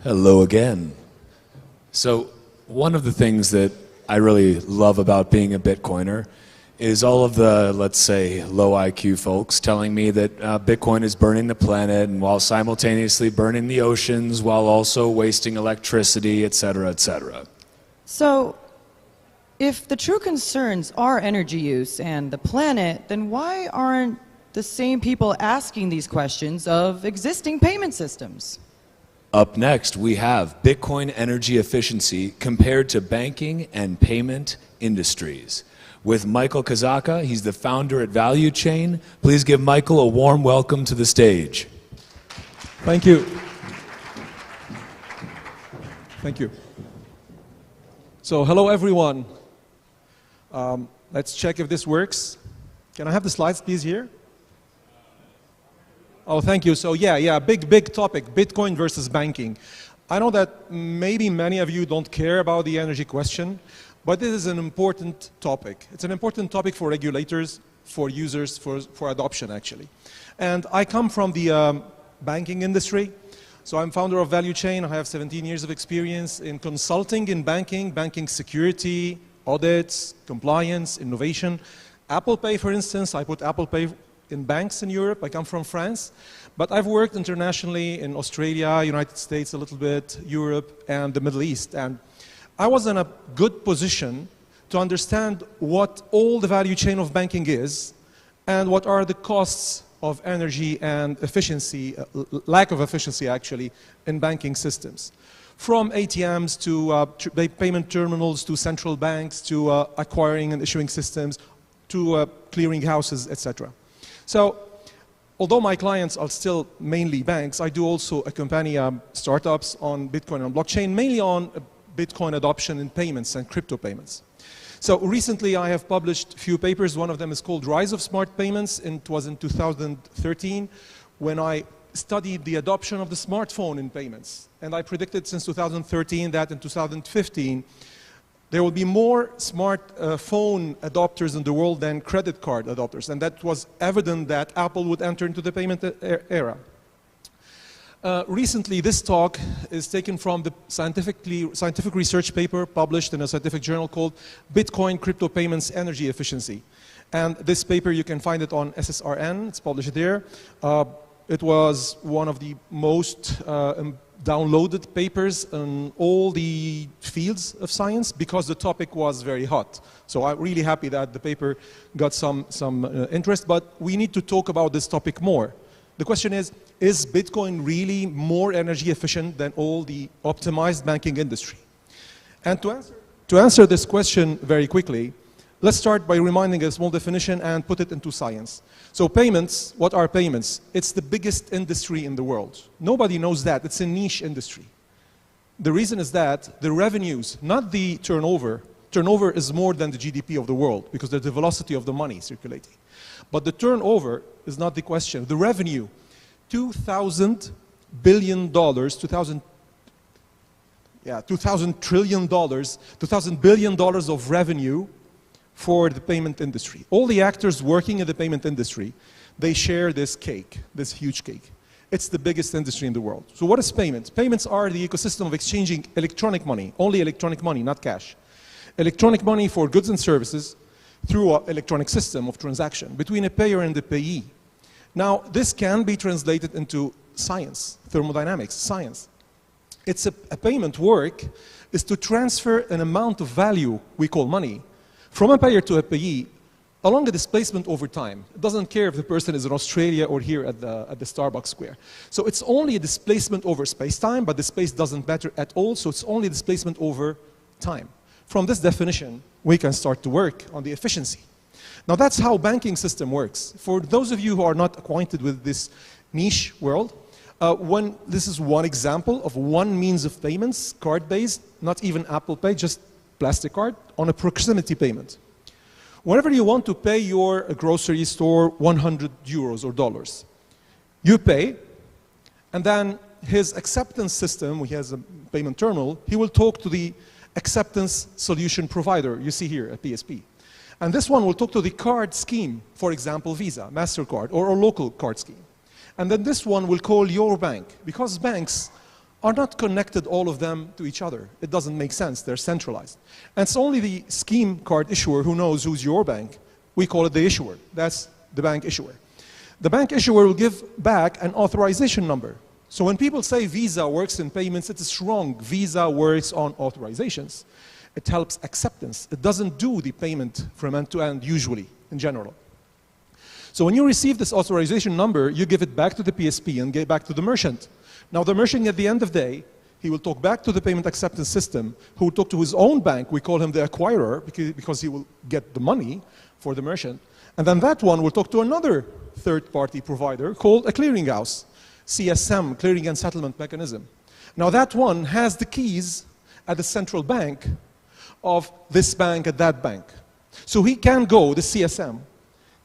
Hello again. So one of the things that I really love about being a Bitcoiner is all of the, let's say, low IQ folks telling me that Bitcoin is burning the planet and while simultaneously burning the oceans while also wasting electricity, et cetera, et cetera. So if the true concerns are energy use and the planet, then why aren't the same people asking these questions of existing payment systems? Up next, we have Bitcoin energy efficiency compared to banking and payment industries. With Michel Khazzaka, he's the founder at Value Chain. Please give Michel a warm welcome to the stage. Thank you. Thank you. So, hello everyone. Let's check if this works. Can I have the slides, please, here? Oh, thank you. So yeah, big topic, Bitcoin versus banking. I know that maybe many of you don't care about the energy question, but this is an important topic. It's an important topic for regulators, for users, for adoption, actually. And I come from the banking industry. So I'm founder of Value Chain. I have 17 years of experience in consulting in banking, banking security, audits, compliance, innovation. Apple Pay, for instance, I put Apple Pay in banks in Europe. I come from France, but I've worked internationally in Australia, United States a little bit, Europe, and the Middle East. And I was in a good position to understand what all the value chain of banking is and what are the costs of energy and efficiency, lack of efficiency actually, in banking systems. From ATMs to payment terminals to central banks to acquiring and issuing systems to clearing houses, etc. So, although my clients are still mainly banks, I do also accompany startups on Bitcoin and blockchain, mainly on Bitcoin adoption in payments and crypto payments. So recently I have published a few papers. One of them is called Rise of Smart Payments, and it was in 2013 when I studied the adoption of the smartphone in payments. And I predicted since 2013 that in 2015 there will be more smartphone adopters in the world than credit card adopters. And that was evident that Apple would enter into the payment era. Recently, this talk is taken from the scientific research paper published in a scientific journal called Bitcoin Crypto Payments Energy Efficiency. And this paper, you can find it on SSRN. It's published there. It was one of the most downloaded papers in all the fields of science because the topic was very hot. So I'm really happy that the paper got some interest, but we need to talk about this topic more. The question is Bitcoin really more energy efficient than all the optimized banking industry? And to answer this question very quickly, let's start by reminding a small definition and put it into science. So payments, what are payments? It's the biggest industry in the world. Nobody knows that. It's a niche industry. The reason is that the revenues, not the turnover. Turnover is more than the GDP of the world because there's the velocity of the money circulating. But the turnover is not the question. The revenue, $2,000 billion, $2,000 trillion, $2,000 billion of revenue for the payment industry. All the actors working in the payment industry, they share this cake, this huge cake. It's the biggest industry in the world. So what is payments? Payments are the ecosystem of exchanging electronic money, only electronic money, not cash. Electronic money for goods and services through an electronic system of transaction between a payer and the payee. Now, this can be translated into science, thermodynamics, science. It's a payment work is to transfer an amount of value, we call money, from a payer to a payee along a displacement over time. It doesn't care if the person is in Australia or here at the Starbucks Square. So it's only a displacement over space-time, but the space doesn't matter at all, so it's only displacement over time. From this definition, we can start to work on the efficiency. Now that's how banking system works. For those of you who are not acquainted with this niche world, this is one example of one means of payments, card-based, not even Apple Pay, just plastic card, on a proximity payment. Whenever you want to pay your grocery store 100 euros or dollars, you pay, and then his acceptance system, he has a payment terminal, he will talk to the acceptance solution provider, you see here at PSP. And this one will talk to the card scheme, for example, Visa, MasterCard, or a local card scheme. And then this one will call your bank, because banks are not connected, all of them, to each other. It doesn't make sense. They're centralized. And it's only the scheme card issuer who knows who's your bank. We call it the issuer. That's the bank issuer. The bank issuer will give back an authorization number. So when people say Visa works in payments, it is wrong. Visa works on authorizations. It helps acceptance. It doesn't do the payment from end to end, usually, in general. So when you receive this authorization number, you give it back to the PSP and get back to the merchant. Now the merchant, at the end of the day, he will talk back to the payment acceptance system, who will talk to his own bank. We call him the acquirer because he will get the money for the merchant. And then that one will talk to another third-party provider called a clearinghouse, CSM, Clearing and Settlement Mechanism. Now that one has the keys at the central bank of this bank at that bank. So he can go, the CSM,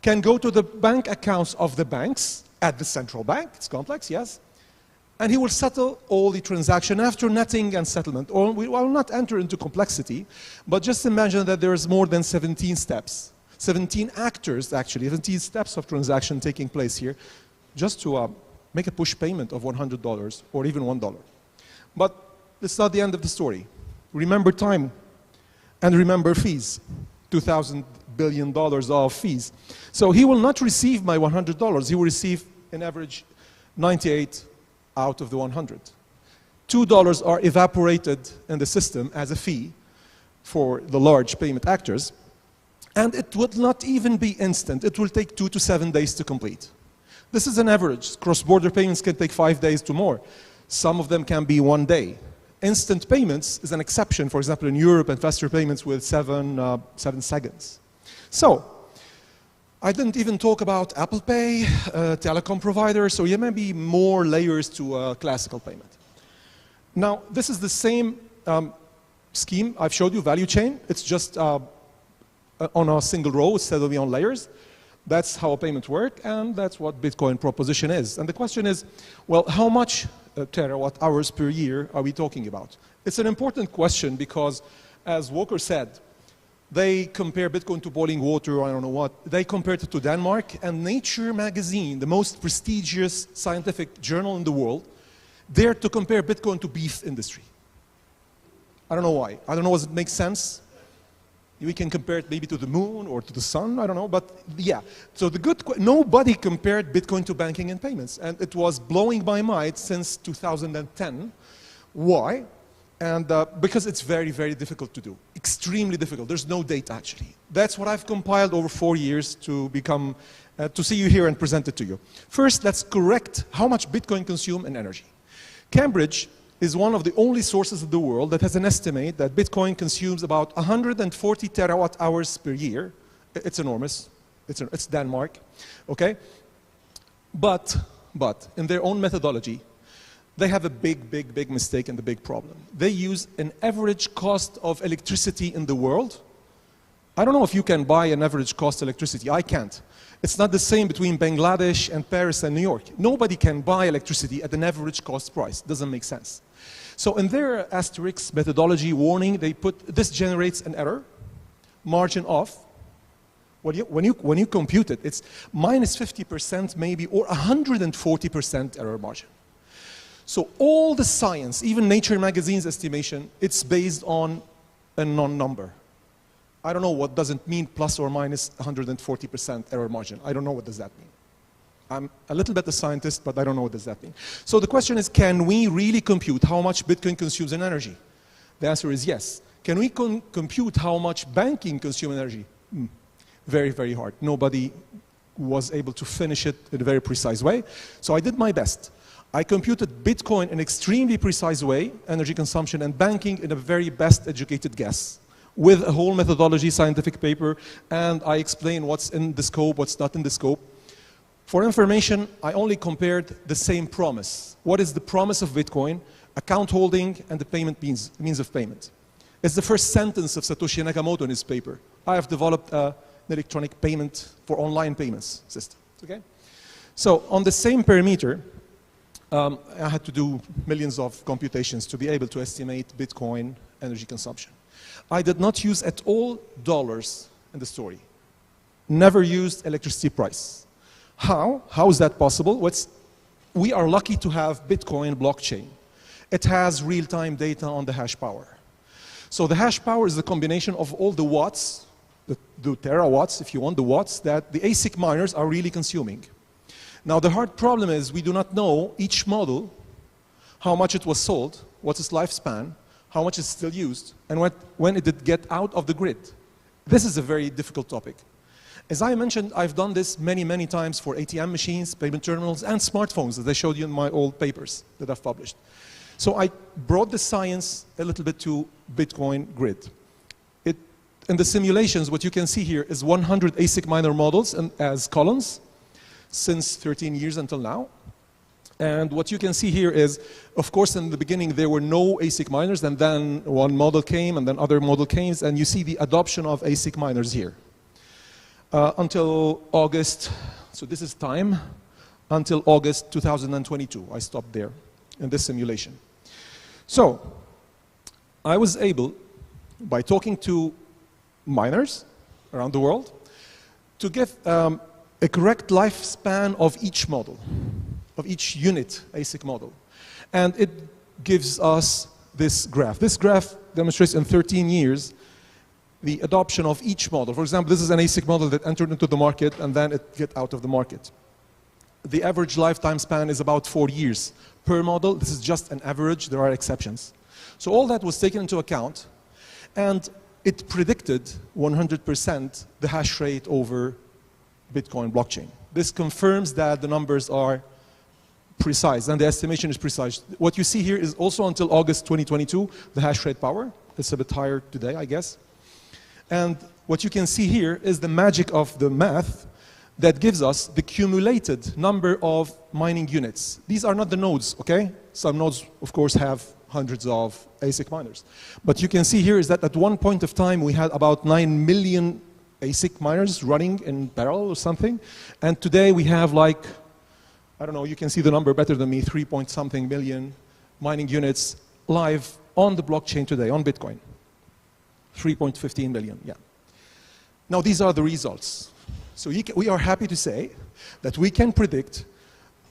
can go to the bank accounts of the banks at the central bank. It's complex, yes. And he will settle all the transaction after netting and settlement. Or we will not enter into complexity, but just imagine that there is more than 17 steps. 17 actors, actually, 17 steps of transaction taking place here, just to make a push payment of $100 or even $1. But it's not the end of the story. Remember time and remember fees. $2,000 billion of fees. So he will not receive my $100. He will receive, on average, 98 out of the 100. $2 are evaporated in the system as a fee for the large payment actors. And it would not even be instant. It will take 2 to 7 days to complete. This is an average. Cross-border payments can take 5 days to more. Some of them can be 1 day. Instant payments is an exception, for example, in Europe, and faster payments with 7 seconds. So, I didn't even talk about Apple Pay, telecom providers, so there may be more layers to a classical payment. Now, this is the same scheme I've showed you, value chain. It's just on a single row instead of on layers. That's how a payment works, and that's what Bitcoin proposition is. And the question is, well, how much terawatt hours per year are we talking about? It's an important question because, as Walker said, they compare Bitcoin to boiling water, I don't know what. They compared it to Denmark, and Nature magazine, the most prestigious scientific journal in the world, dared to compare Bitcoin to beef industry. I don't know why. I don't know, does it make sense? We can compare it maybe to the moon or to the sun, I don't know, but yeah. So nobody compared Bitcoin to banking and payments, and it was blowing my mind since 2010. Why? And because it's very, very difficult to do. Extremely difficult. There's no data, actually. That's what I've compiled over 4 years to see you here and present it to you. First, let's correct how much Bitcoin consumes in energy. Cambridge is one of the only sources of the world that has an estimate that Bitcoin consumes about 140 terawatt hours per year. It's enormous. It's Denmark, okay? But in their own methodology, they have a big mistake and a big problem. They use an average cost of electricity in the world. I don't know if you can buy an average cost electricity. I can't. It's not the same between Bangladesh and Paris and New York. Nobody can buy electricity at an average cost price. Doesn't make sense. So in their asterisk methodology warning, they put this generates an error, margin off. When you compute it, it's minus 50% maybe, or 140% error margin. So all the science, even Nature magazine's estimation, it's based on a non-number. I don't know what does it mean plus or minus 140% error margin. I don't know what does that mean. I'm a little bit a scientist, but I don't know what does that mean. So the question is, can we really compute how much Bitcoin consumes in energy? The answer is yes. Can we compute how much banking consumes energy? Very, very hard. Nobody was able to finish it in a very precise way. So I did my best. I computed Bitcoin in an extremely precise way, energy consumption and banking in a very best educated guess, with a whole methodology, scientific paper, and I explain what's in the scope, what's not in the scope. For information, I only compared the same promise. What is the promise of Bitcoin? Account holding and the payment means of payment. It's the first sentence of Satoshi Nakamoto in his paper. I have developed an electronic payment for online payments system. Okay? So on the same parameter, I had to do millions of computations to be able to estimate Bitcoin energy consumption. I did not use at all dollars in the story. Never used electricity price. How? How is that possible? We are lucky to have Bitcoin blockchain. it has real-time data on the hash power. So the hash power is the combination of all the watts, the terawatts, if you want, the watts that the ASIC miners are really consuming. Now the hard problem is we do not know each model, how much it was sold, what's its lifespan, how much is still used, and when it did get out of the grid. This is a very difficult topic. As I mentioned, I've done this many, many times for ATM machines, payment terminals, and smartphones, as I showed you in my old papers that I've published. So I brought the science a little bit to Bitcoin grid. In the simulations, what you can see here is 100 ASIC miner models as columns since 13 years until now. And what you can see here is, of course, in the beginning, there were no ASIC miners, and then one model came, and then other model came, and you see the adoption of ASIC miners here. Until August, so this is time, until August 2022. I stopped there in this simulation. So I was able, by talking to miners around the world, to give a correct lifespan of each model, of each unit ASIC model. And it gives us this graph. This graph demonstrates in 13 years the adoption of each model. For example, this is an ASIC model that entered into the market and then it get out of the market. The average lifetime span is about 4 years per model. This is just an average. There are exceptions. So all that was taken into account, and it predicted 100% the hash rate over Bitcoin blockchain. This confirms that the numbers are precise and the estimation is precise. What you see here is also until August 2022, the hash rate power. It's a bit higher today, I guess. And what you can see here is the magic of the math that gives us the cumulated number of mining units. These are not the nodes, okay? Some nodes, of course, have hundreds of ASIC miners. But you can see here is that at one point of time, we had about 9 million ASIC miners running in parallel or something. And today we have like, I don't know, you can see the number better than me, 3-point-something million mining units live on the blockchain today, on Bitcoin. 3.15 million, yeah. Now these are the results. So we are happy to say that we can predict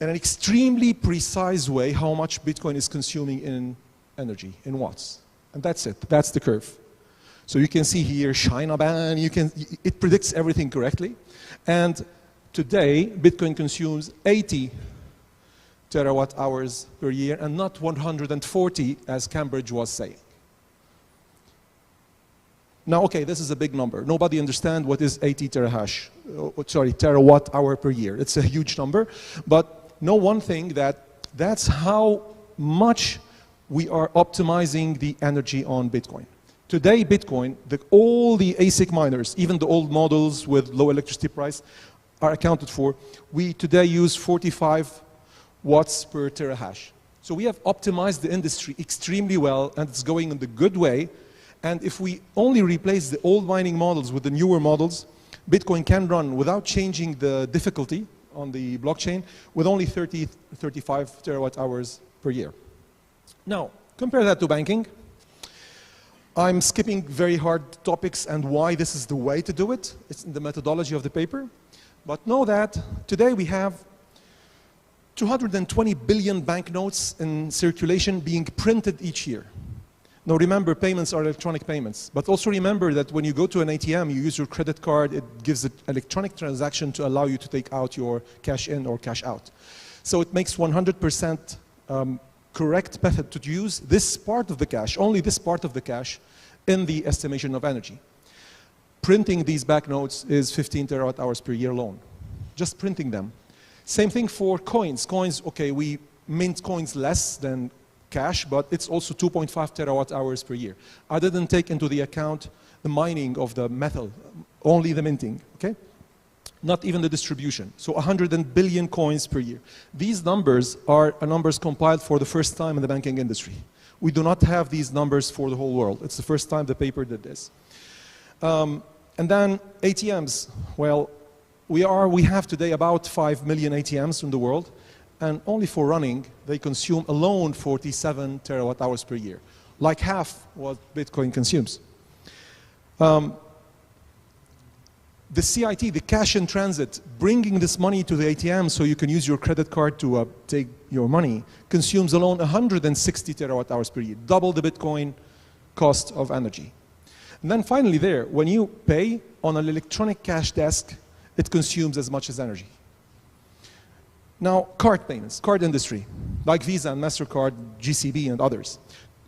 in an extremely precise way how much Bitcoin is consuming in energy, in watts. And that's it, that's the curve. So you can see here, China ban, it predicts everything correctly. And today, Bitcoin consumes 80 terawatt hours per year and not 140 as Cambridge was saying. Now, okay, this is a big number. Nobody understands what is 80 terawatt hour per year. It's a huge number. But know one thing, that's how much we are optimizing the energy on Bitcoin. Today, Bitcoin, all the ASIC miners, even the old models with low electricity price, are accounted for. We today use 45 watts per terahash. So we have optimized the industry extremely well, and it's going in the good way. And if we only replace the old mining models with the newer models, Bitcoin can run without changing the difficulty on the blockchain with only 35 terawatt hours per year. Now, compare that to banking. I'm skipping very hard topics and why this is the way to do it. It's in the methodology of the paper. But know that today we have 220 billion banknotes in circulation being printed each year. Now remember, payments are electronic payments. But also remember that when you go to an ATM, you use your credit card, it gives an electronic transaction to allow you to take out your cash in or cash out. So it makes 100% correct method to use this part of the cash, only this part of the cash, in the estimation of energy. Printing these banknotes is 15 terawatt hours per year alone. Just printing them. Same thing for coins. Coins, okay, we mint coins less than cash, but it's also 2.5 terawatt hours per year. I didn't take into the account the mining of the metal, only the minting, okay? Not even the distribution. So 100 billion coins per year. These numbers are numbers compiled for the first time in the banking industry. We do not have these numbers for the whole world. It's the first time the paper did this. And then ATMs. Well, we have today about 5 million ATMs in the world, and only for running, they consume alone 47 terawatt hours per year, like half what Bitcoin consumes. The CIT, the cash in transit, bringing this money to the ATM so you can use your credit card to take your money, consumes alone 160 terawatt hours per year, double the Bitcoin cost of energy. And then finally there, when you pay on an electronic cash desk, it consumes as much as energy. Now, card payments, card industry, like Visa and MasterCard, GCB and others.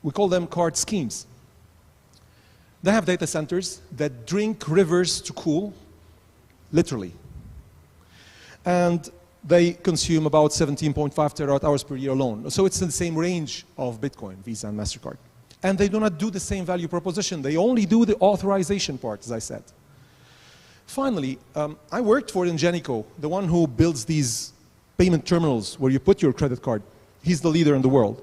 We call them card schemes. They have data centers that drink rivers to cool, literally. And they consume about 17.5 terawatt hours per year alone. So it's in the same range of Bitcoin, Visa and MasterCard. And they do not do the same value proposition. They only do the authorization part, as I said. Finally, I worked for Ingenico, the one who builds these payment terminals where you put your credit card. He's the leader in the world.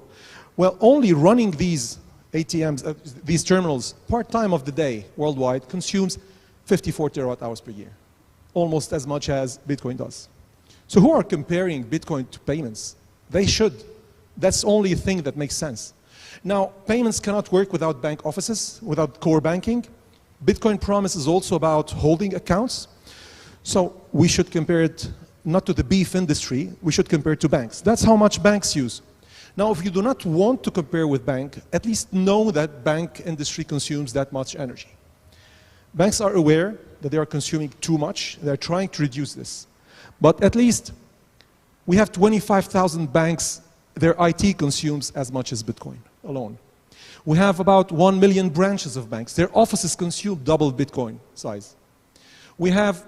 Well, only running these ATMs, these terminals, part-time of the day worldwide consumes 54 terawatt hours per year, almost as much as Bitcoin does. So who are comparing Bitcoin to payments? They should. That's the only thing that makes sense. Now, payments cannot work without bank offices, without core banking. Bitcoin Promise is also about holding accounts. So we should compare it not to the beef industry, we should compare it to banks. That's how much banks use. Now, if you do not want to compare with bank, at least know that bank industry consumes that much energy. Banks are aware that they are consuming too much. They're trying to reduce this. But at least we have 25,000 banks, their IT consumes as much as Bitcoin alone. We have about 1 million branches of banks. Their offices consume double Bitcoin size. We have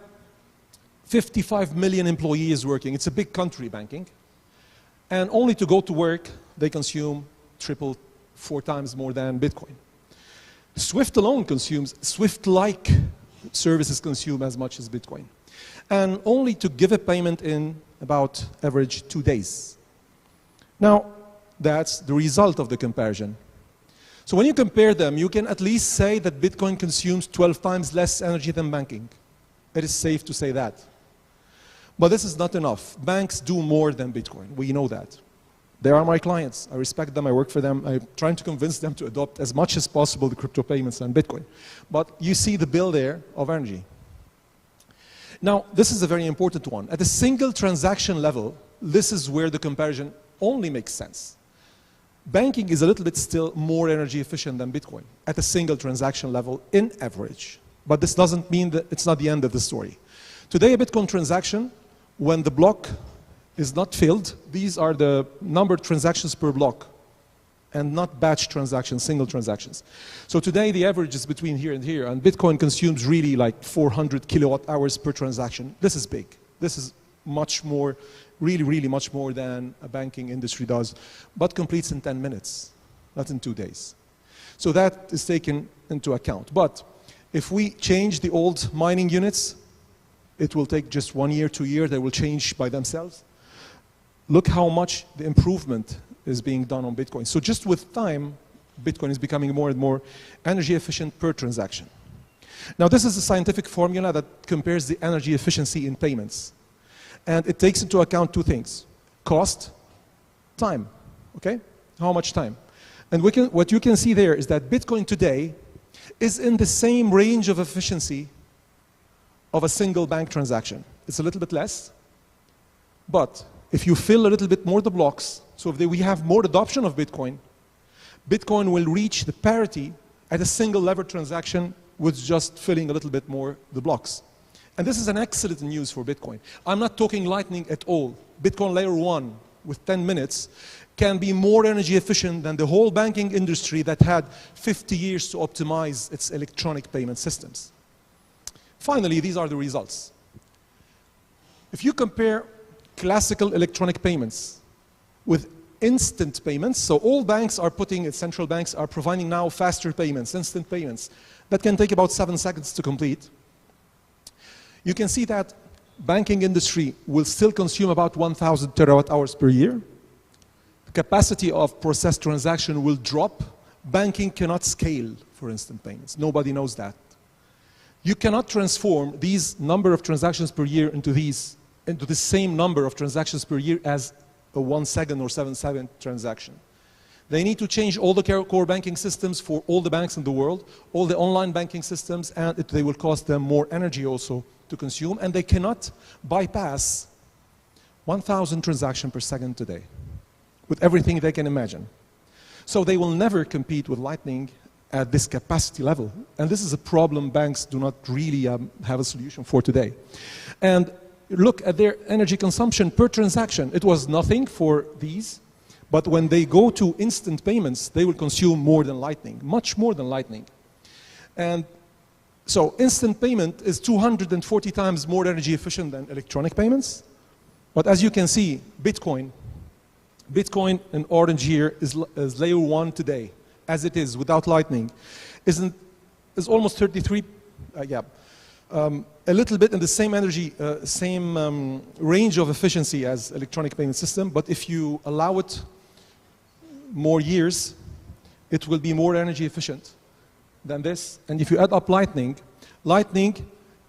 55 million employees working. It's a big country, banking. And only to go to work, they consume triple, 4 times more than Bitcoin. Swift alone consumes, Swift-like services consume as much as Bitcoin. And only to give a payment in about average 2 days. Now, that's the result of the comparison. So when you compare them, you can at least say that Bitcoin consumes 12 times less energy than banking. It is safe to say that. But this is not enough. Banks do more than Bitcoin. We know that. They are my clients. I respect them. I work for them. I'm trying to convince them to adopt as much as possible the crypto payments and Bitcoin. But you see the bill there of energy. Now, this is a very important one. At a single transaction level, this is where the comparison only makes sense. Banking is a little bit still more energy efficient than Bitcoin at a single transaction level in average. But this doesn't mean that it's not the end of the story. Today, a Bitcoin transaction, when the block is not filled, these are the number of transactions per block and not batch transactions, single transactions. So today, the average is between here and here, and Bitcoin consumes really like 400 kilowatt hours per transaction. This is big. This is much more, really, really much more than a banking industry does, but completes in 10 minutes, not in 2 days. So that is taken into account. But if we change the old mining units, it will take just 1 year, 2 years, they will change by themselves. Look how much the improvement is being done on Bitcoin. So just with time, Bitcoin is becoming more and more energy efficient per transaction. Now this is a scientific formula that compares the energy efficiency in payments. And it takes into account 2 things: cost, time, okay? How much time? And what you can see there is that Bitcoin today is in the same range of efficiency of a single bank transaction. It's a little bit less, but if you fill a little bit more the blocks, so if we have more adoption of Bitcoin, Bitcoin will reach the parity at a single lever transaction with just filling a little bit more the blocks. And this is an excellent news for Bitcoin. I'm not talking Lightning at all. Bitcoin layer 1 with 10 minutes can be more energy efficient than the whole banking industry that had 50 years to optimize its electronic payment systems. Finally, these are the results. If you compare classical electronic payments with instant payments, so all banks are putting, central banks are providing now faster payments, instant payments, that can take about 7 seconds to complete. You can see that banking industry will still consume about 1,000 terawatt hours per year. The capacity of processed transaction will drop. Banking cannot scale for instant payments. Nobody knows that. You cannot transform these number of transactions per year into the same number of transactions per year as a 1 second or 7 second transaction. They need to change all the core banking systems for all the banks in the world, all the online banking systems, and they will cost them more energy also to consume, and they cannot bypass 1,000 transactions per second today with everything they can imagine. So they will never compete with Lightning at this capacity level. And this is a problem banks do not really have a solution for today. And look at their energy consumption per transaction. It was nothing for these, but when they go to instant payments, they will consume more than Lightning, much more than Lightning. And so instant payment is 240 times more energy efficient than electronic payments. But as you can see, Bitcoin in orange here is layer 1 today, as it is without Lightning, is almost 33, a little bit in the same energy, same range of efficiency as electronic payment system, but if you allow it more years, it will be more energy efficient than this. And if you add up Lightning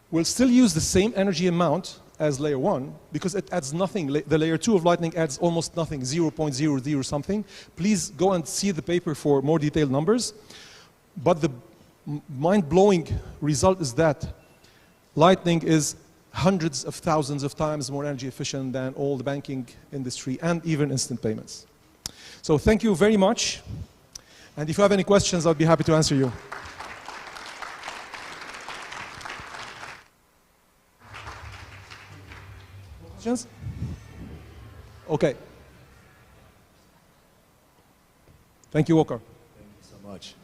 will still use the same energy amount as layer 1 because it adds nothing. The layer 2 of Lightning adds almost nothing, 0.00 something. Please go and see the paper for more detailed numbers. But the mind-blowing result is that Lightning is hundreds of thousands of times more energy efficient than all the banking industry and even instant payments. So thank you very much. And if you have any questions, I'll be happy to answer you. Questions? Okay. Thank you, Walker. Thank you so much.